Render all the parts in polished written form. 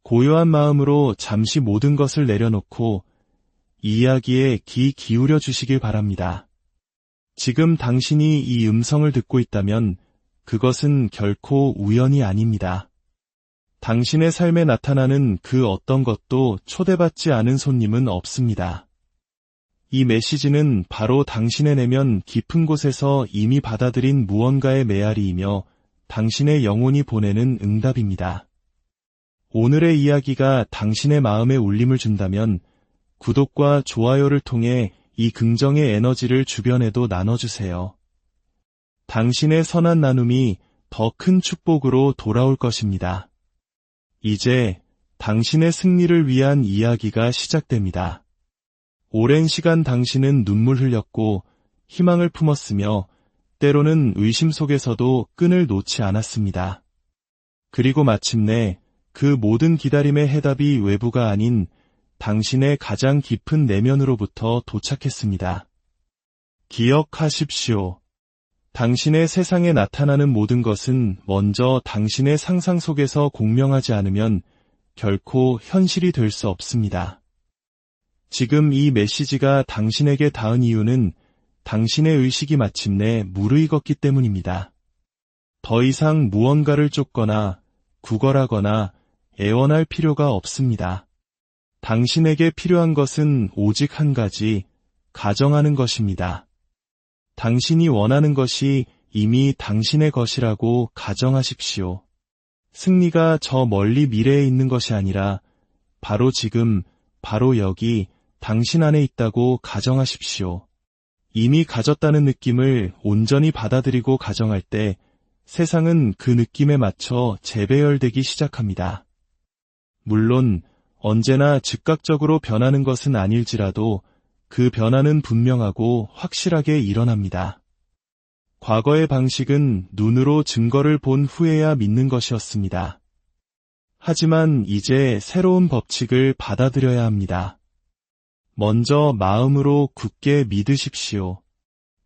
고요한 마음으로 잠시 모든 것을 내려놓고 이 이야기에 귀 기울여 주시길 바랍니다. 지금 당신이 이 음성을 듣고 있다면 그것은 결코 우연이 아닙니다. 당신의 삶에 나타나는 그 어떤 것도 초대받지 않은 손님은 없습니다. 이 메시지는 바로 당신의 내면 깊은 곳에서 이미 받아들인 무언가의 메아리이며 당신의 영혼이 보내는 응답입니다. 오늘의 이야기가 당신의 마음에 울림을 준다면 구독과 좋아요를 통해 이 긍정의 에너지를 주변에도 나눠주세요. 당신의 선한 나눔이 더 큰 축복으로 돌아올 것입니다. 이제 당신의 승리를 위한 이야기가 시작됩니다. 오랜 시간 당신은 눈물 흘렸고 희망을 품었으며 때로는 의심 속에서도 끈을 놓지 않았습니다. 그리고 마침내 그 모든 기다림의 해답이 외부가 아닌 당신의 가장 깊은 내면으로부터 도착했습니다. 기억하십시오. 당신의 세상에 나타나는 모든 것은 먼저 당신의 상상 속에서 공명하지 않으면 결코 현실이 될 수 없습니다. 지금 이 메시지가 당신에게 닿은 이유는 당신의 의식이 마침내 무르익었기 때문입니다. 더 이상 무언가를 쫓거나 구걸하거나 애원할 필요가 없습니다. 당신에게 필요한 것은 오직 한 가지, 가정하는 것입니다. 당신이 원하는 것이 이미 당신의 것이라고 가정하십시오. 승리가 저 멀리 미래에 있는 것이 아니라 바로 지금, 바로 여기 당신 안에 있다고 가정하십시오. 이미 가졌다는 느낌을 온전히 받아들이고 가정할 때 세상은 그 느낌에 맞춰 재배열되기 시작합니다. 물론 언제나 즉각적으로 변하는 것은 아닐지라도 그 변화는 분명하고 확실하게 일어납니다. 과거의 방식은 눈으로 증거를 본 후에야 믿는 것이었습니다. 하지만 이제 새로운 법칙을 받아들여야 합니다. 먼저 마음으로 굳게 믿으십시오.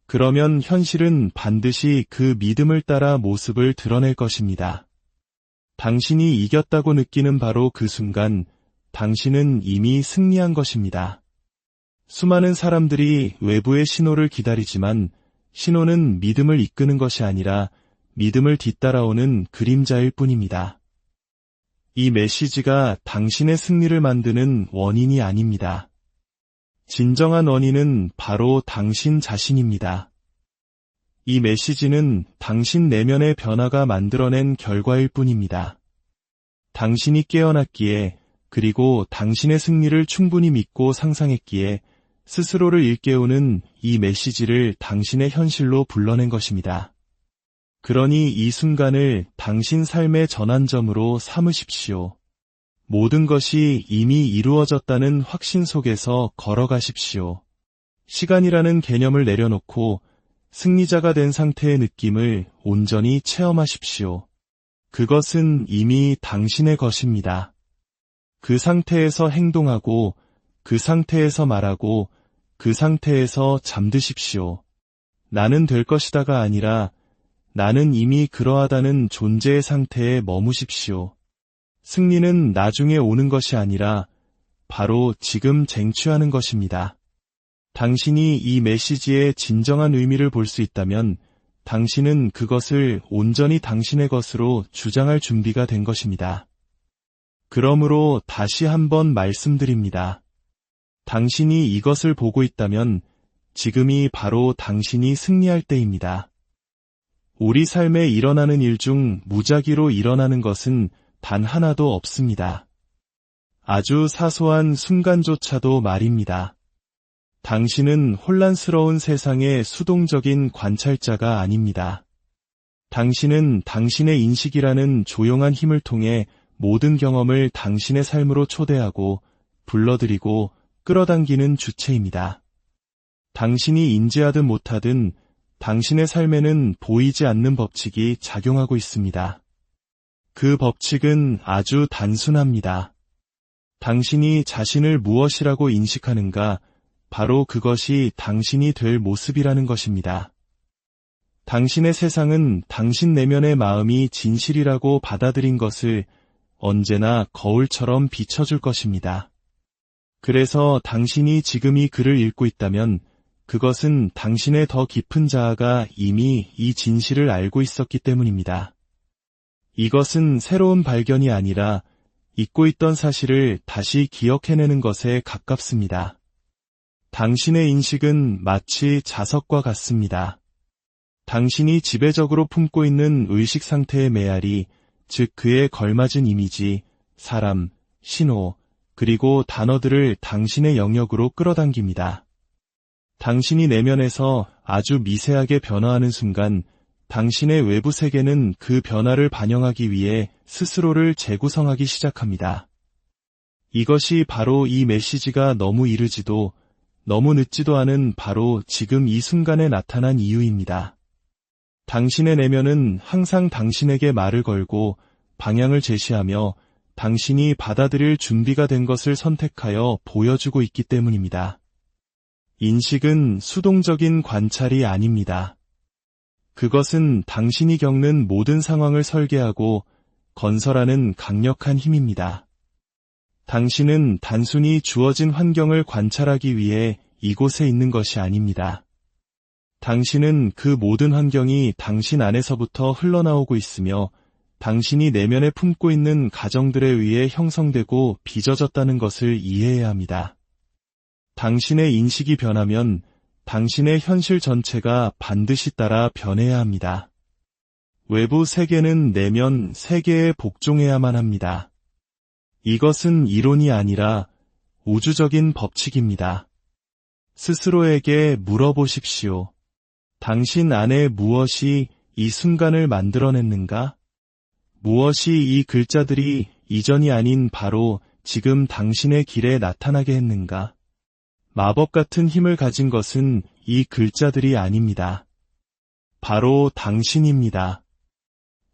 그러면 현실은 반드시 그 믿음을 따라 모습을 드러낼 것입니다. 당신이 이겼다고 느끼는 바로 그 순간 당신은 이미 승리한 것입니다. 수많은 사람들이 외부의 신호를 기다리지만 신호는 믿음을 이끄는 것이 아니라 믿음을 뒤따라오는 그림자일 뿐입니다. 이 메시지가 당신의 승리를 만드는 원인이 아닙니다. 진정한 원인은 바로 당신 자신입니다. 이 메시지는 당신 내면의 변화가 만들어낸 결과일 뿐입니다. 당신이 깨어났기에 그리고 당신의 승리를 충분히 믿고 상상했기에 스스로를 일깨우는 이 메시지를 당신의 현실로 불러낸 것입니다. 그러니 이 순간을 당신 삶의 전환점으로 삼으십시오. 모든 것이 이미 이루어졌다는 확신 속에서 걸어가십시오. 시간이라는 개념을 내려놓고 승리자가 된 상태의 느낌을 온전히 체험하십시오. 그것은 이미 당신의 것입니다. 그 상태에서 행동하고, 그 상태에서 말하고, 그 상태에서 잠드십시오. 나는 될 것이다가 아니라 나는 이미 그러하다는 존재의 상태에 머무십시오. 승리는 나중에 오는 것이 아니라 바로 지금 쟁취하는 것입니다. 당신이 이 메시지의 진정한 의미를 볼 수 있다면 당신은 그것을 온전히 당신의 것으로 주장할 준비가 된 것입니다. 그러므로 다시 한번 말씀드립니다. 당신이 이것을 보고 있다면 지금이 바로 당신이 승리할 때입니다. 우리 삶에 일어나는 일 중 무작위로 일어나는 것은 단 하나도 없습니다. 아주 사소한 순간조차도 말입니다. 당신은 혼란스러운 세상의 수동적인 관찰자가 아닙니다. 당신은 당신의 인식이라는 조용한 힘을 통해 모든 경험을 당신의 삶으로 초대하고 불러들이고 끌어당기는 주체입니다. 당신이 인지하든 못하든 당신의 삶에는 보이지 않는 법칙이 작용하고 있습니다. 그 법칙은 아주 단순합니다. 당신이 자신을 무엇이라고 인식하는가, 바로 그것이 당신이 될 모습이라는 것입니다. 당신의 세상은 당신 내면의 마음이 진실이라고 받아들인 것을 언제나 거울처럼 비춰줄 것입니다. 그래서 당신이 지금 이 글을 읽고 있다면 그것은 당신의 더 깊은 자아가 이미 이 진실을 알고 있었기 때문입니다. 이것은 새로운 발견이 아니라 잊고 있던 사실을 다시 기억해내는 것에 가깝습니다. 당신의 인식은 마치 자석과 같습니다. 당신이 지배적으로 품고 있는 의식 상태의 메아리, 즉 그에 걸맞은 이미지, 사람, 신호, 그리고 단어들을 당신의 영역으로 끌어당깁니다. 당신이 내면에서 아주 미세하게 변화하는 순간 당신의 외부 세계는 그 변화를 반영하기 위해 스스로를 재구성하기 시작합니다. 이것이 바로 이 메시지가 너무 이르지도 너무 늦지도 않은 바로 지금 이 순간에 나타난 이유입니다. 당신의 내면은 항상 당신에게 말을 걸고 방향을 제시하며 당신이 받아들일 준비가 된 것을 선택하여 보여주고 있기 때문입니다. 인식은 수동적인 관찰이 아닙니다. 그것은 당신이 겪는 모든 상황을 설계하고 건설하는 강력한 힘입니다. 당신은 단순히 주어진 환경을 관찰하기 위해 이곳에 있는 것이 아닙니다. 당신은 그 모든 환경이 당신 안에서부터 흘러나오고 있으며 당신이 내면에 품고 있는 가정들에 의해 형성되고 빚어졌다는 것을 이해해야 합니다. 당신의 인식이 변하면 당신의 현실 전체가 반드시 따라 변해야 합니다. 외부 세계는 내면 세계에 복종해야만 합니다. 이것은 이론이 아니라 우주적인 법칙입니다. 스스로에게 물어보십시오. 당신 안에 무엇이 이 순간을 만들어냈는가? 무엇이 이 글자들이 이전이 아닌 바로 지금 당신의 길에 나타나게 했는가? 마법 같은 힘을 가진 것은 이 글자들이 아닙니다. 바로 당신입니다.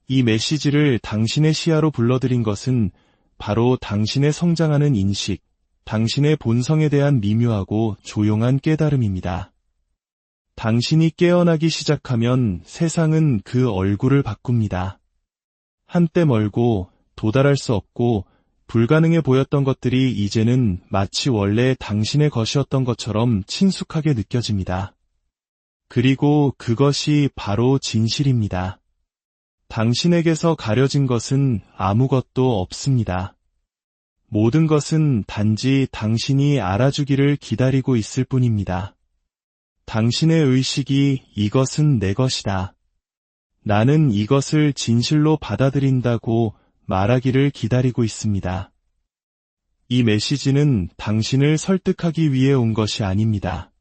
이 메시지를 당신의 시야로 불러들인 것은 바로 당신의 성장하는 인식, 당신의 본성에 대한 미묘하고 조용한 깨달음입니다. 당신이 깨어나기 시작하면 세상은 그 얼굴을 바꿉니다. 한때 멀고 도달할 수 없고 불가능해 보였던 것들이 이제는 마치 원래 당신의 것이었던 것처럼 친숙하게 느껴집니다. 그리고 그것이 바로 진실입니다. 당신에게서 가려진 것은 아무것도 없습니다. 모든 것은 단지 당신이 알아주기를 기다리고 있을 뿐입니다. 당신의 의식이 이것은 내 것이다. 나는 이것을 진실로 받아들인다고 말하기를 기다리고 있습니다. 이 메시지는 당신을 설득하기 위해 온 것이 아닙니다.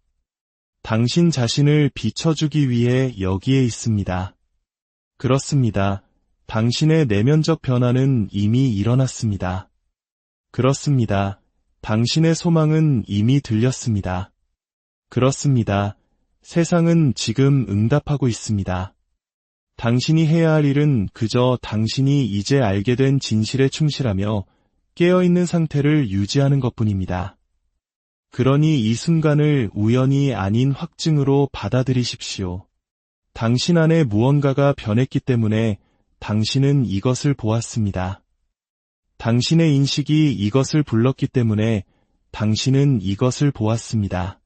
당신 자신을 비춰주기 위해 여기에 있습니다. 그렇습니다. 당신의 내면적 변화는 이미 일어났습니다. 그렇습니다. 당신의 소망은 이미 들렸습니다. 그렇습니다. 세상은 지금 응답하고 있습니다. 당신이 해야 할 일은 그저 당신이 이제 알게 된 진실에 충실하며 깨어있는 상태를 유지하는 것뿐입니다. 그러니 이 순간을 우연이 아닌 확증으로 받아들이십시오. 당신 안에 무언가가 변했기 때문에 당신은 이것을 보았습니다. 당신의 인식이 이것을 불렀기 때문에 당신은 이것을 보았습니다.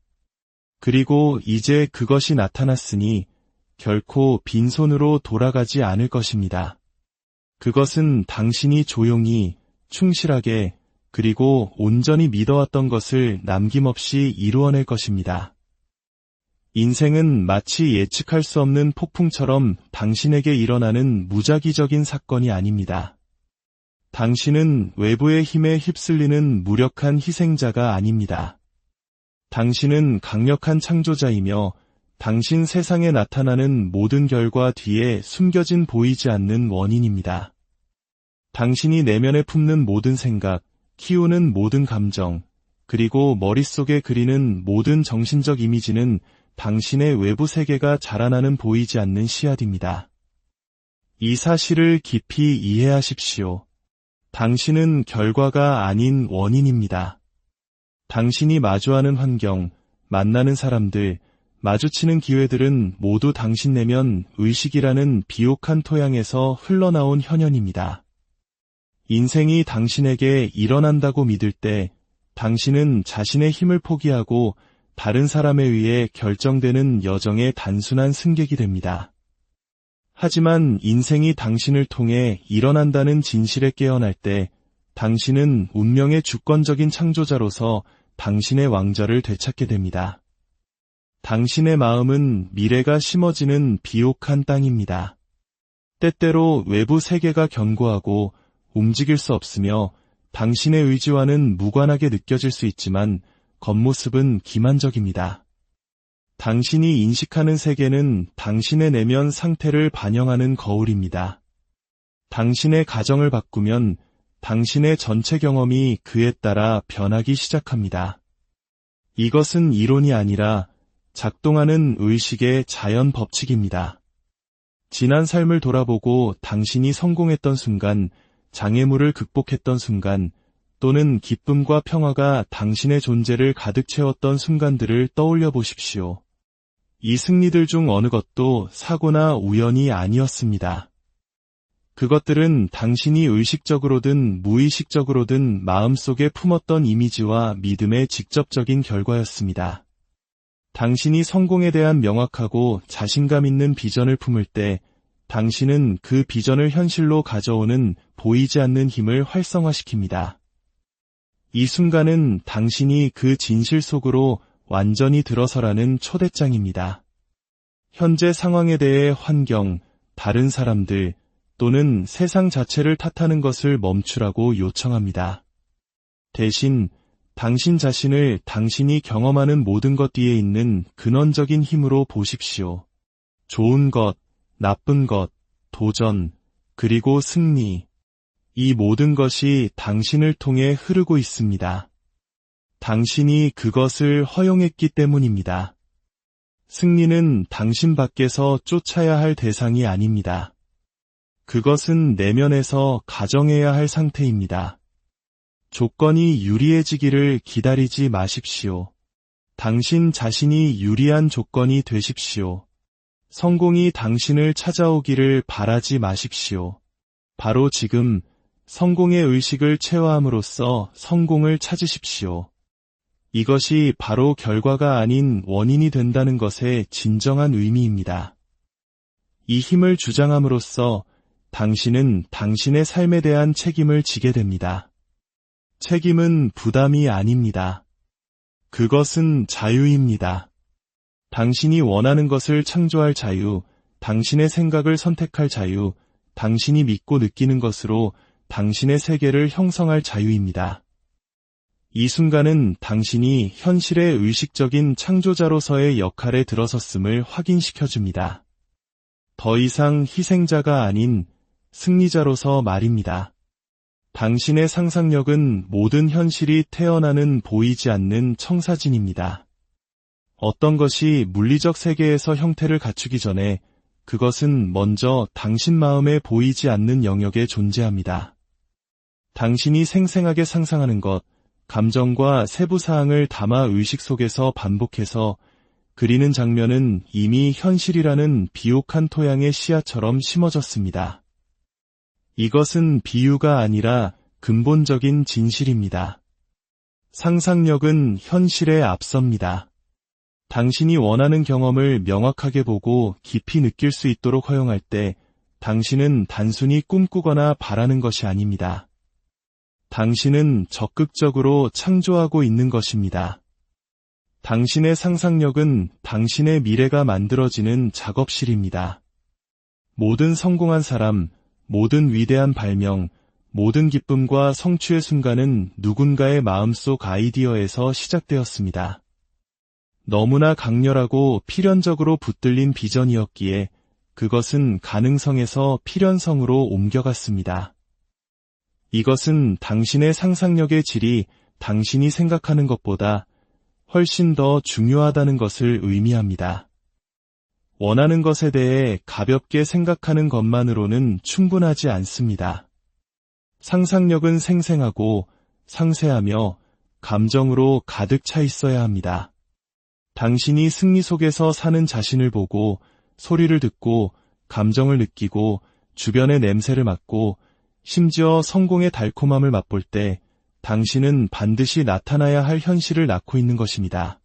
그리고 이제 그것이 나타났으니 결코 빈손으로 돌아가지 않을 것입니다. 그것은 당신이 조용히, 충실하게, 그리고 온전히 믿어왔던 것을 남김없이 이루어낼 것입니다. 인생은 마치 예측할 수 없는 폭풍처럼 당신에게 일어나는 무작위적인 사건이 아닙니다. 당신은 외부의 힘에 휩쓸리는 무력한 희생자가 아닙니다. 당신은 강력한 창조자이며 당신 세상에 나타나는 모든 결과 뒤에 숨겨진 보이지 않는 원인입니다. 당신이 내면에 품는 모든 생각, 키우는 모든 감정, 그리고 머릿속에 그리는 모든 정신적 이미지는 당신의 외부 세계가 자라나는 보이지 않는 씨앗입니다. 이 사실을 깊이 이해하십시오. 당신은 결과가 아닌 원인입니다. 당신이 마주하는 환경, 만나는 사람들, 마주치는 기회들은 모두 당신 내면 의식이라는 비옥한 토양에서 흘러나온 현현입니다. 인생이 당신에게 일어난다고 믿을 때 당신은 자신의 힘을 포기하고 다른 사람에 의해 결정되는 여정의 단순한 승객이 됩니다. 하지만 인생이 당신을 통해 일어난다는 진실에 깨어날 때 당신은 운명의 주권적인 창조자로서 당신의 왕좌를 되찾게 됩니다. 당신의 마음은 미래가 심어지는 비옥한 땅입니다. 때때로 외부 세계가 견고하고 움직일 수 없으며 당신의 의지와는 무관하게 느껴질 수 있지만 겉모습은 기만적입니다. 당신이 인식하는 세계는 당신의 내면 상태를 반영하는 거울입니다. 당신의 가정을 바꾸면 당신의 전체 경험이 그에 따라 변하기 시작합니다. 이것은 이론이 아니라 작동하는 의식의 자연 법칙입니다. 지난 삶을 돌아보고 당신이 성공했던 순간, 장애물을 극복했던 순간, 또는 기쁨과 평화가 당신의 존재를 가득 채웠던 순간들을 떠올려 보십시오. 이 승리들 중 어느 것도 사고나 우연이 아니었습니다. 그것들은 당신이 의식적으로든 무의식적으로든 마음속에 품었던 이미지와 믿음의 직접적인 결과였습니다. 당신이 성공에 대한 명확하고 자신감 있는 비전을 품을 때 당신은 그 비전을 현실로 가져오는 보이지 않는 힘을 활성화시킵니다. 이 순간은 당신이 그 진실 속으로 완전히 들어서라는 초대장입니다. 현재 상황에 대해 환경, 다른 사람들 또는 세상 자체를 탓하는 것을 멈추라고 요청합니다. 대신 당신 자신을 당신이 경험하는 모든 것 뒤에 있는 근원적인 힘으로 보십시오. 좋은 것, 나쁜 것, 도전, 그리고 승리. 이 모든 것이 당신을 통해 흐르고 있습니다. 당신이 그것을 허용했기 때문입니다. 승리는 당신 밖에서 쫓아야 할 대상이 아닙니다. 그것은 내면에서 가정해야 할 상태입니다. 조건이 유리해지기를 기다리지 마십시오. 당신 자신이 유리한 조건이 되십시오. 성공이 당신을 찾아오기를 바라지 마십시오. 바로 지금 성공의 의식을 체화함으로써 성공을 찾으십시오. 이것이 바로 결과가 아닌 원인이 된다는 것의 진정한 의미입니다. 이 힘을 주장함으로써 당신은 당신의 삶에 대한 책임을 지게 됩니다. 책임은 부담이 아닙니다. 그것은 자유입니다. 당신이 원하는 것을 창조할 자유, 당신의 생각을 선택할 자유, 당신이 믿고 느끼는 것으로 당신의 세계를 형성할 자유입니다. 이 순간은 당신이 현실의 의식적인 창조자로서의 역할에 들어섰음을 확인시켜줍니다. 더 이상 희생자가 아닌 승리자로서 말입니다. 당신의 상상력은 모든 현실이 태어나는 보이지 않는 청사진입니다. 어떤 것이 물리적 세계에서 형태를 갖추기 전에 그것은 먼저 당신 마음에 보이지 않는 영역에 존재합니다. 당신이 생생하게 상상하는 것, 감정과 세부 사항을 담아 의식 속에서 반복해서 그리는 장면은 이미 현실이라는 비옥한 토양의 씨앗처럼 심어졌습니다. 이것은 비유가 아니라 근본적인 진실입니다. 상상력은 현실에 앞섭니다. 당신이 원하는 경험을 명확하게 보고 깊이 느낄 수 있도록 허용할 때 당신은 단순히 꿈꾸거나 바라는 것이 아닙니다. 당신은 적극적으로 창조하고 있는 것입니다. 당신의 상상력은 당신의 미래가 만들어지는 작업실입니다. 모든 성공한 사람, 모든 위대한 발명, 모든 기쁨과 성취의 순간은 누군가의 마음속 아이디어에서 시작되었습니다. 너무나 강렬하고 필연적으로 붙들린 비전이었기에 그것은 가능성에서 필연성으로 옮겨갔습니다. 이것은 당신의 상상력의 질이 당신이 생각하는 것보다 훨씬 더 중요하다는 것을 의미합니다. 원하는 것에 대해 가볍게 생각하는 것만으로는 충분하지 않습니다. 상상력은 생생하고 상세하며 감정으로 가득 차 있어야 합니다. 당신이 승리 속에서 사는 자신을 보고 소리를 듣고 감정을 느끼고 주변의 냄새를 맡고 심지어 성공의 달콤함을 맛볼 때 당신은 반드시 나타나야 할 현실을 낳고 있는 것입니다.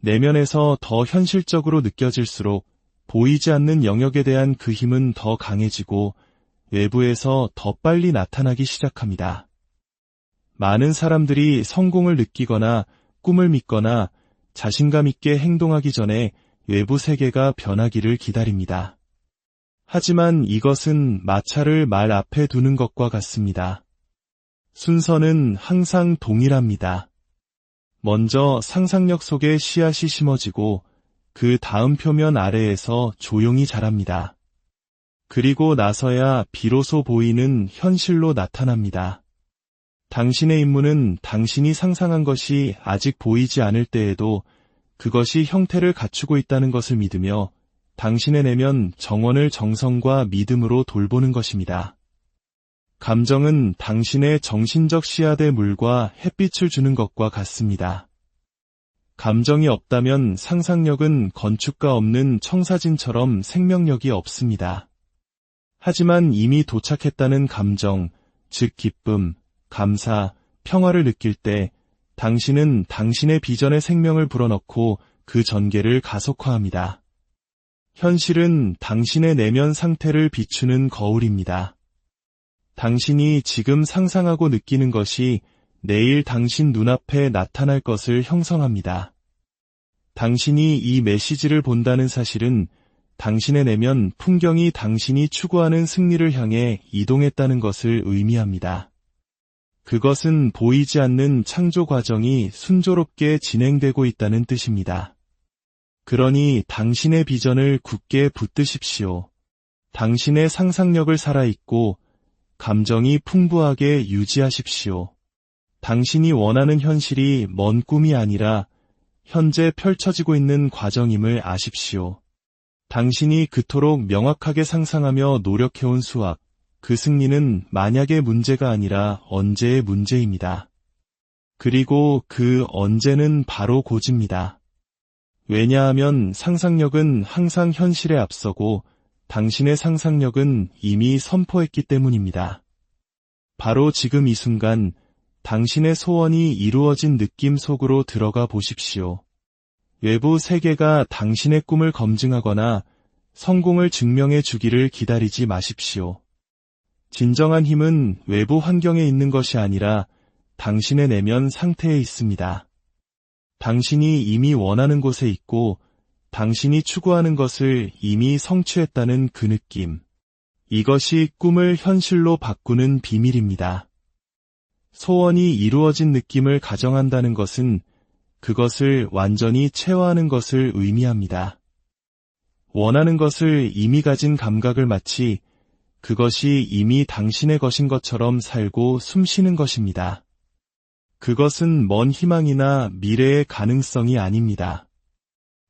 내면에서 더 현실적으로 느껴질수록 보이지 않는 영역에 대한 그 힘은 더 강해지고 외부에서 더 빨리 나타나기 시작합니다. 많은 사람들이 성공을 느끼거나 꿈을 믿거나 자신감 있게 행동하기 전에 외부 세계가 변하기를 기다립니다. 하지만 이것은 마차를 말 앞에 두는 것과 같습니다. 순서는 항상 동일합니다. 먼저 상상력 속에 씨앗이 심어지고 그 다음 표면 아래에서 조용히 자랍니다. 그리고 나서야 비로소 보이는 현실로 나타납니다. 당신의 임무는 당신이 상상한 것이 아직 보이지 않을 때에도 그것이 형태를 갖추고 있다는 것을 믿으며 당신의 내면 정원을 정성과 믿음으로 돌보는 것입니다. 감정은 당신의 정신적 씨앗에 물과 햇빛을 주는 것과 같습니다. 감정이 없다면 상상력은 건축가 없는 청사진처럼 생명력이 없습니다. 하지만 이미 도착했다는 감정, 즉 기쁨, 감사, 평화를 느낄 때 당신은 당신의 비전에 생명을 불어넣고 그 전개를 가속화합니다. 현실은 당신의 내면 상태를 비추는 거울입니다. 당신이 지금 상상하고 느끼는 것이 내일 당신 눈앞에 나타날 것을 형성합니다. 당신이 이 메시지를 본다는 사실은 당신의 내면 풍경이 당신이 추구하는 승리를 향해 이동했다는 것을 의미합니다. 그것은 보이지 않는 창조 과정이 순조롭게 진행되고 있다는 뜻입니다. 그러니 당신의 비전을 굳게 붙드십시오. 당신의 상상력을 살아있고 감정이 풍부하게 유지하십시오. 당신이 원하는 현실이 먼 꿈이 아니라 현재 펼쳐지고 있는 과정임을 아십시오. 당신이 그토록 명확하게 상상하며 노력해온 수학, 그 승리는 만약의 문제가 아니라 언제의 문제입니다. 그리고 그 언제는 바로 고지입니다. 왜냐하면 상상력은 항상 현실에 앞서고 당신의 상상력은 이미 선포했기 때문입니다. 바로 지금 이 순간 당신의 소원이 이루어진 느낌 속으로 들어가 보십시오. 외부 세계가 당신의 꿈을 검증하거나 성공을 증명해 주기를 기다리지 마십시오. 진정한 힘은 외부 환경에 있는 것이 아니라 당신의 내면 상태에 있습니다. 당신이 이미 원하는 곳에 있고 당신이 추구하는 것을 이미 성취했다는 그 느낌. 이것이 꿈을 현실로 바꾸는 비밀입니다. 소원이 이루어진 느낌을 가정한다는 것은 그것을 완전히 체화하는 것을 의미합니다. 원하는 것을 이미 가진 감각을 마치 그것이 이미 당신의 것인 것처럼 살고 숨쉬는 것입니다. 그것은 먼 희망이나 미래의 가능성이 아닙니다.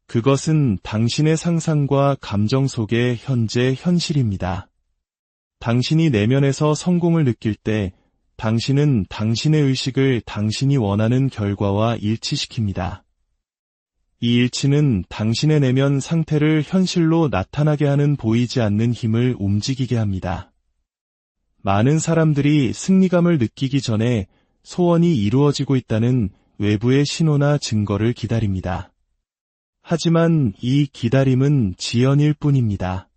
그것은 당신의 상상과 감정 속의 현재 현실입니다. 당신이 내면에서 성공을 느낄 때 당신은 당신의 의식을 당신이 원하는 결과와 일치시킵니다. 이 일치는 당신의 내면 상태를 현실로 나타나게 하는 보이지 않는 힘을 움직이게 합니다. 많은 사람들이 승리감을 느끼기 전에 소원이 이루어지고 있다는 외부의 신호나 증거를 기다립니다. 하지만 이 기다림은 지연일 뿐입니다.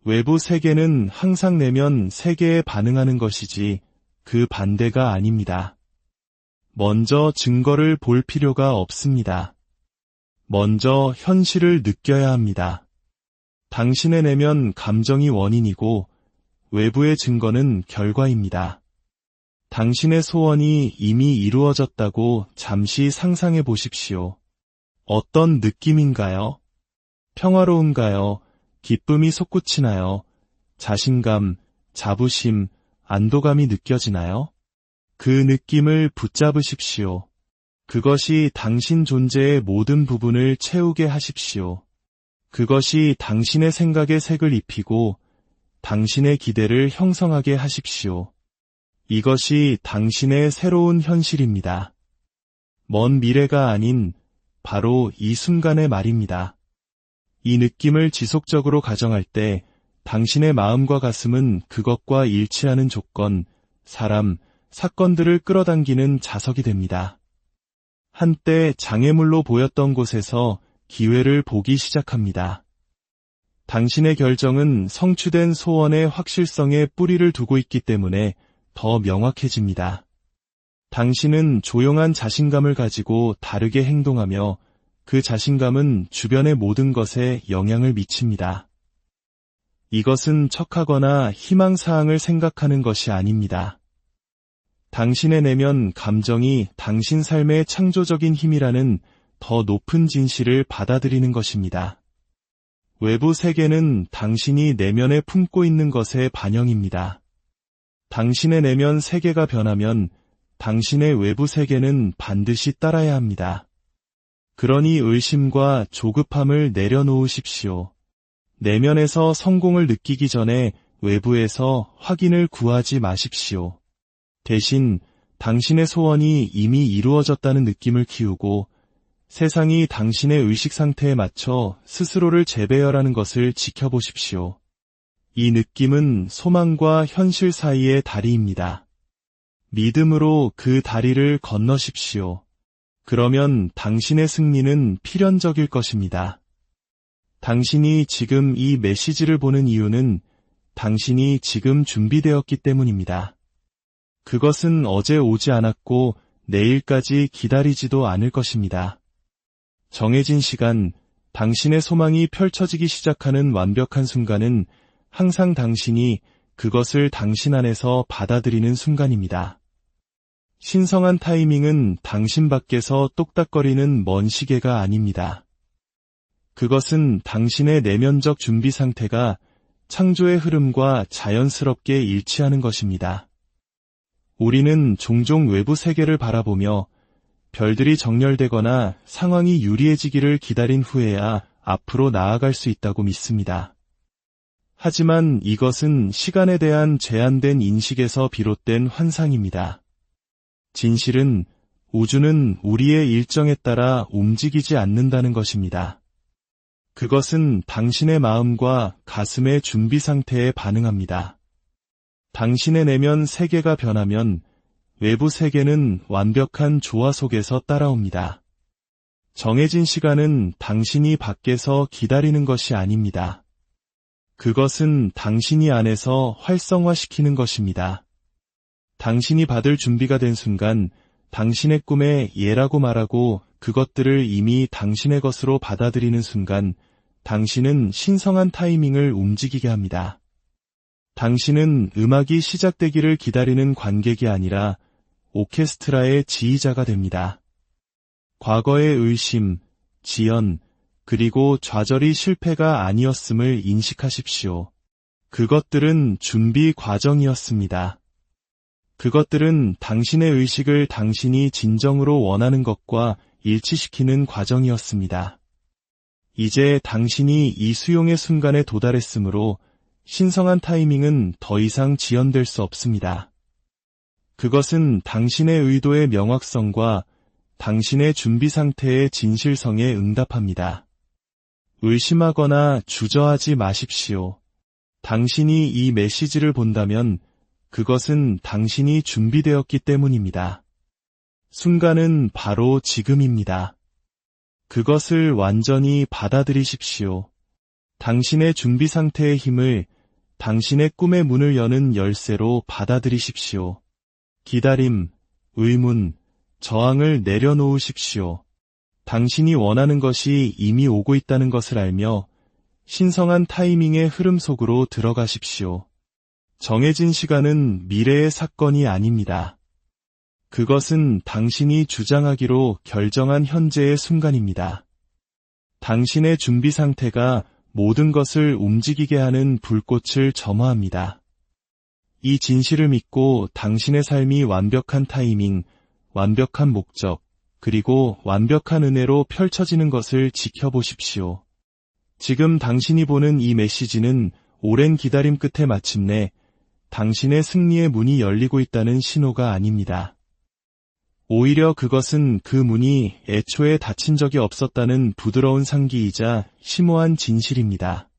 외부 세계는 항상 내면 세계에 반응하는 것이지 그 반대가 아닙니다. 먼저 증거를 볼 필요가 없습니다. 먼저 현실을 느껴야 합니다. 당신의 내면 감정이 원인이고 외부의 증거는 결과입니다. 당신의 소원이 이미 이루어졌다고 잠시 상상해 보십시오. 어떤 느낌인가요? 평화로운가요? 기쁨이 솟구치나요? 자신감, 자부심, 안도감이 느껴지나요? 그 느낌을 붙잡으십시오. 그것이 당신 존재의 모든 부분을 채우게 하십시오. 그것이 당신의 생각에 색을 입히고 당신의 기대를 형성하게 하십시오. 이것이 당신의 새로운 현실입니다. 먼 미래가 아닌 바로 이 순간의 말입니다. 이 느낌을 지속적으로 가정할 때 당신의 마음과 가슴은 그것과 일치하는 조건, 사람, 사건들을 끌어당기는 자석이 됩니다. 한때 장애물로 보였던 곳에서 기회를 보기 시작합니다. 당신의 결정은 성취된 소원의 확실성에 뿌리를 두고 있기 때문에 더 명확해집니다. 당신은 조용한 자신감을 가지고 다르게 행동하며 그 자신감은 주변의 모든 것에 영향을 미칩니다. 이것은 척하거나 희망사항을 생각하는 것이 아닙니다. 당신의 내면 감정이 당신 삶의 창조적인 힘이라는 더 높은 진실을 받아들이는 것입니다. 외부 세계는 당신이 내면에 품고 있는 것의 반영입니다. 당신의 내면 세계가 변하면 당신의 외부 세계는 반드시 따라야 합니다. 그러니 의심과 조급함을 내려놓으십시오. 내면에서 성공을 느끼기 전에 외부에서 확인을 구하지 마십시오. 대신 당신의 소원이 이미 이루어졌다는 느낌을 키우고 세상이 당신의 의식 상태에 맞춰 스스로를 재배열하는 것을 지켜보십시오. 이 느낌은 소망과 현실 사이의 다리입니다. 믿음으로 그 다리를 건너십시오. 그러면 당신의 승리는 필연적일 것입니다. 당신이 지금 이 메시지를 보는 이유는 당신이 지금 준비되었기 때문입니다. 그것은 어제 오지 않았고 내일까지 기다리지도 않을 것입니다. 정해진 시간, 당신의 소망이 펼쳐지기 시작하는 완벽한 순간은 항상 당신이 그것을 당신 안에서 받아들이는 순간입니다. 신성한 타이밍은 당신 밖에서 똑딱거리는 먼 시계가 아닙니다. 그것은 당신의 내면적 준비 상태가 창조의 흐름과 자연스럽게 일치하는 것입니다. 우리는 종종 외부 세계를 바라보며 별들이 정렬되거나 상황이 유리해지기를 기다린 후에야 앞으로 나아갈 수 있다고 믿습니다. 하지만 이것은 시간에 대한 제한된 인식에서 비롯된 환상입니다. 진실은 우주는 우리의 일정에 따라 움직이지 않는다는 것입니다. 그것은 당신의 마음과 가슴의 준비 상태에 반응합니다. 당신의 내면 세계가 변하면 외부 세계는 완벽한 조화 속에서 따라옵니다. 정해진 시간은 당신이 밖에서 기다리는 것이 아닙니다. 그것은 당신이 안에서 활성화시키는 것입니다. 당신이 받을 준비가 된 순간 당신의 꿈에 예라고 말하고 그것들을 이미 당신의 것으로 받아들이는 순간 당신은 신성한 타이밍을 움직이게 합니다. 당신은 음악이 시작되기를 기다리는 관객이 아니라 오케스트라의 지휘자가 됩니다. 과거의 의심, 지연, 그리고 좌절이 실패가 아니었음을 인식하십시오. 그것들은 준비 과정이었습니다. 그것들은 당신의 의식을 당신이 진정으로 원하는 것과 일치시키는 과정이었습니다. 이제 당신이 이 수용의 순간에 도달했으므로 신성한 타이밍은 더 이상 지연될 수 없습니다. 그것은 당신의 의도의 명확성과 당신의 준비 상태의 진실성에 응답합니다. 의심하거나 주저하지 마십시오. 당신이 이 메시지를 본다면 그것은 당신이 준비되었기 때문입니다. 순간은 바로 지금입니다. 그것을 완전히 받아들이십시오. 당신의 준비 상태의 힘을 당신의 꿈의 문을 여는 열쇠로 받아들이십시오. 기다림, 의문, 저항을 내려놓으십시오. 당신이 원하는 것이 이미 오고 있다는 것을 알며 신성한 타이밍의 흐름 속으로 들어가십시오. 정해진 시간은 미래의 사건이 아닙니다. 그것은 당신이 주장하기로 결정한 현재의 순간입니다. 당신의 준비 상태가 모든 것을 움직이게 하는 불꽃을 점화합니다. 이 진실을 믿고 당신의 삶이 완벽한 타이밍, 완벽한 목적, 그리고 완벽한 은혜로 펼쳐지는 것을 지켜보십시오. 지금 당신이 보는 이 메시지는 오랜 기다림 끝에 마침내 당신의 승리의 문이 열리고 있다는 신호가 아닙니다. 오히려 그것은 그 문이 애초에 닫힌 적이 없었다는 부드러운 상기이자 심오한 진실입니다.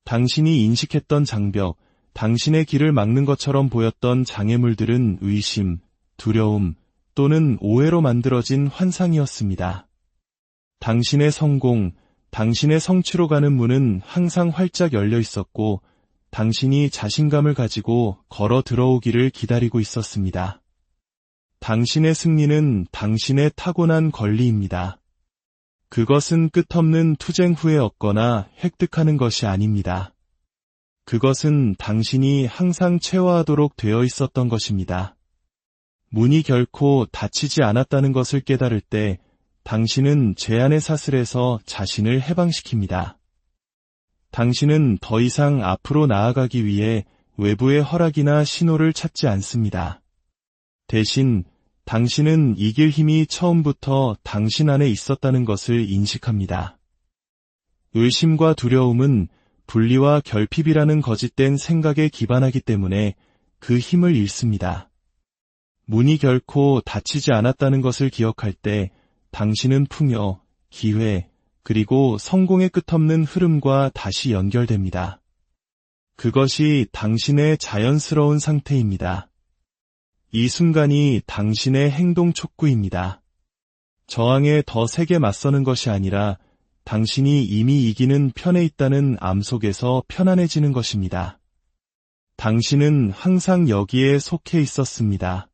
당신이 인식했던 장벽, 당신의 길을 막는 것처럼 보였던 장애물들은 의심, 두려움 또는 오해로 만들어진 환상이었습니다. 당신의 성공, 당신의 성취로 가는 문은 항상 활짝 열려 있었고 당신이 자신감을 가지고 걸어 들어오기를 기다리고 있었습니다. 당신의 승리는 당신의 타고난 권리입니다. 그것은 끝없는 투쟁 후에 얻거나 획득하는 것이 아닙니다. 그것은 당신이 항상 체화하도록 되어 있었던 것입니다. 문이 결코 닫히지 않았다는 것을 깨달을 때 당신은 죄안의 사슬에서 자신을 해방시킵니다. 당신은 더 이상 앞으로 나아가기 위해 외부의 허락이나 신호를 찾지 않습니다. 대신 당신은 이길 힘이 처음부터 당신 안에 있었다는 것을 인식합니다. 의심과 두려움은 분리와 결핍이라는 거짓된 생각에 기반하기 때문에 그 힘을 잃습니다. 문이 결코 닫히지 않았다는 것을 기억할 때 당신은 풍요, 기회, 그리고 성공의 끝없는 흐름과 다시 연결됩니다. 그것이 당신의 자연스러운 상태입니다. 이 순간이 당신의 행동 촉구입니다. 저항에 더 세게 맞서는 것이 아니라 당신이 이미 이기는 편에 있다는 암 속에서 편안해지는 것입니다. 당신은 항상 여기에 속해 있었습니다.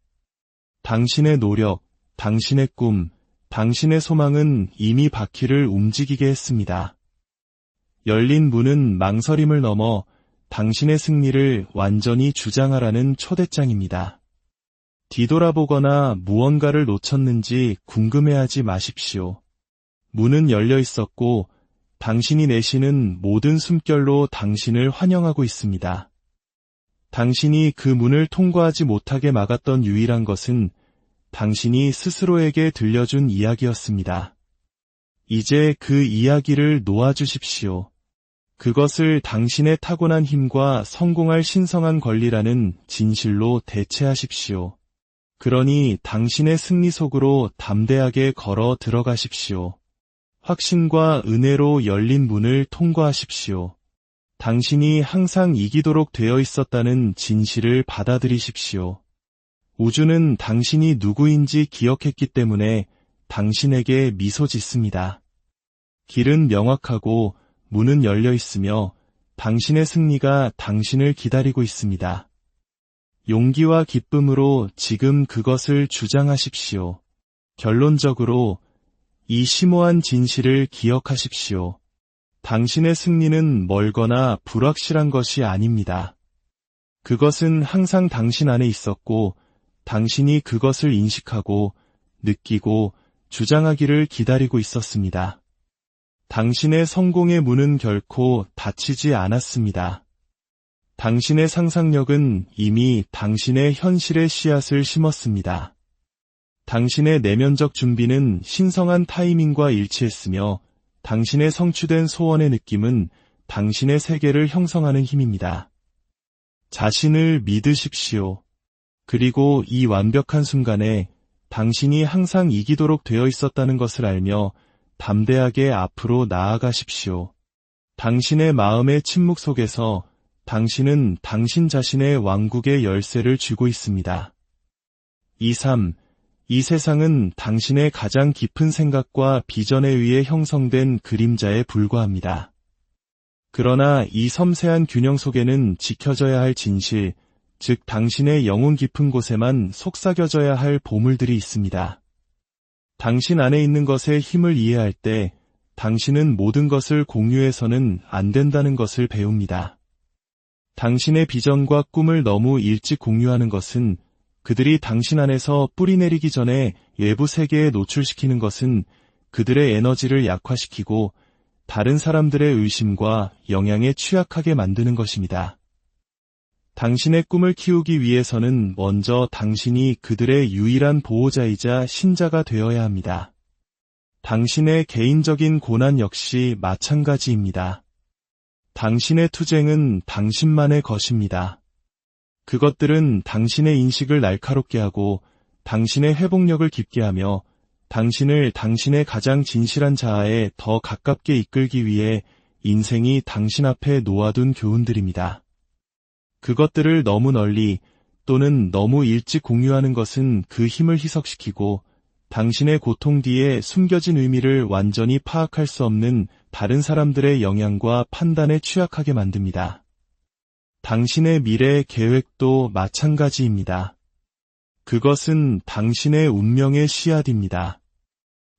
당신의 노력, 당신의 꿈, 당신의 소망은 이미 바퀴를 움직이게 했습니다. 열린 문은 망설임을 넘어 당신의 승리를 완전히 주장하라는 초대장입니다. 뒤돌아보거나 무언가를 놓쳤는지 궁금해하지 마십시오. 문은 열려 있었고 당신이 내쉬는 모든 숨결로 당신을 환영하고 있습니다. 당신이 그 문을 통과하지 못하게 막았던 유일한 것은 당신이 스스로에게 들려준 이야기였습니다. 이제 그 이야기를 놓아주십시오. 그것을 당신의 타고난 힘과 성공할 신성한 권리라는 진실로 대체하십시오. 그러니 당신의 승리 속으로 담대하게 걸어 들어가십시오. 확신과 은혜로 열린 문을 통과하십시오. 당신이 항상 이기도록 되어 있었다는 진실을 받아들이십시오. 우주는 당신이 누구인지 기억했기 때문에 당신에게 미소 짓습니다. 길은 명확하고 문은 열려 있으며 당신의 승리가 당신을 기다리고 있습니다. 용기와 기쁨으로 지금 그것을 주장하십시오. 결론적으로 이 심오한 진실을 기억하십시오. 당신의 승리는 멀거나 불확실한 것이 아닙니다. 그것은 항상 당신 안에 있었고 당신이 그것을 인식하고 느끼고 주장하기를 기다리고 있었습니다. 당신의 성공의 문은 결코 닫히지 않았습니다. 당신의 상상력은 이미 당신의 현실의 씨앗을 심었습니다. 당신의 내면적 준비는 신성한 타이밍과 일치했으며 당신의 성취된 소원의 느낌은 당신의 세계를 형성하는 힘입니다. 자신을 믿으십시오. 그리고 이 완벽한 순간에 당신이 항상 이기도록 되어 있었다는 것을 알며 담대하게 앞으로 나아가십시오. 당신의 마음의 침묵 속에서 당신은 당신 자신의 왕국의 열쇠를 쥐고 있습니다. 이 삶, 이 세상은 당신의 가장 깊은 생각과 비전에 의해 형성된 그림자에 불과합니다. 그러나 이 섬세한 균형 속에는 지켜져야 할 진실, 즉 당신의 영혼 깊은 곳에만 속삭여져야 할 보물들이 있습니다. 당신 안에 있는 것의 힘을 이해할 때 당신은 모든 것을 공유해서는 안 된다는 것을 배웁니다. 당신의 비전과 꿈을 너무 일찍 공유하는 것은 그들이 당신 안에서 뿌리내리기 전에 외부 세계에 노출시키는 것은 그들의 에너지를 약화시키고 다른 사람들의 의심과 영향에 취약하게 만드는 것입니다. 당신의 꿈을 키우기 위해서는 먼저 당신이 그들의 유일한 보호자이자 신자가 되어야 합니다. 당신의 개인적인 고난 역시 마찬가지입니다. 당신의 투쟁은 당신만의 것입니다. 그것들은 당신의 인식을 날카롭게 하고 당신의 회복력을 깊게 하며 당신을 당신의 가장 진실한 자아에 더 가깝게 이끌기 위해 인생이 당신 앞에 놓아둔 교훈들입니다. 그것들을 너무 널리 또는 너무 일찍 공유하는 것은 그 힘을 희석시키고 당신의 고통 뒤에 숨겨진 의미를 완전히 파악할 수 없는 다른 사람들의 영향과 판단에 취약하게 만듭니다. 당신의 미래 계획도 마찬가지입니다. 그것은 당신의 운명의 씨앗입니다.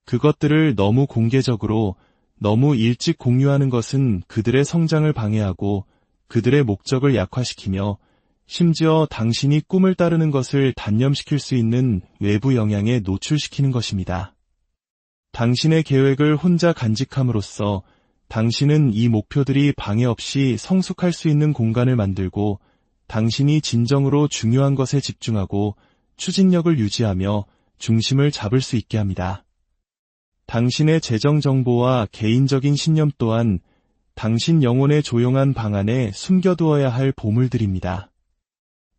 그것들을 너무 공개적으로, 너무 일찍 공유하는 것은 그들의 성장을 방해하고 그들의 목적을 약화시키며 심지어 당신이 꿈을 따르는 것을 단념시킬 수 있는 외부 영향에 노출시키는 것입니다. 당신의 계획을 혼자 간직함으로써 당신은 이 목표들이 방해 없이 성숙할 수 있는 공간을 만들고 당신이 진정으로 중요한 것에 집중하고 추진력을 유지하며 중심을 잡을 수 있게 합니다. 당신의 재정 정보와 개인적인 신념 또한 당신 영혼의 조용한 방 안에 숨겨두어야 할 보물들입니다.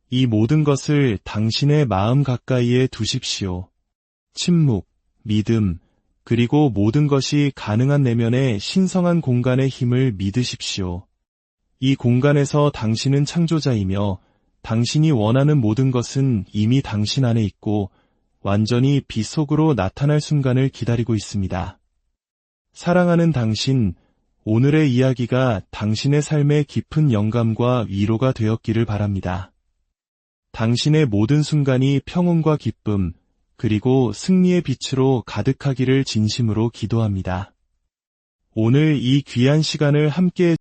이 모든 것을 당신의 마음 가까이에 두십시오. 침묵, 믿음, 그리고 모든 것이 가능한 내면의 신성한 공간의 힘을 믿으십시오. 이 공간에서 당신은 창조자이며 당신이 원하는 모든 것은 이미 당신 안에 있고 완전히 빛 속으로 나타날 순간을 기다리고 있습니다. 사랑하는 당신, 오늘의 이야기가 당신의 삶에 깊은 영감과 위로가 되었기를 바랍니다. 당신의 모든 순간이 평온과 기쁨, 그리고 승리의 빛으로 가득하기를 진심으로 기도합니다. 오늘 이 귀한 시간을 함께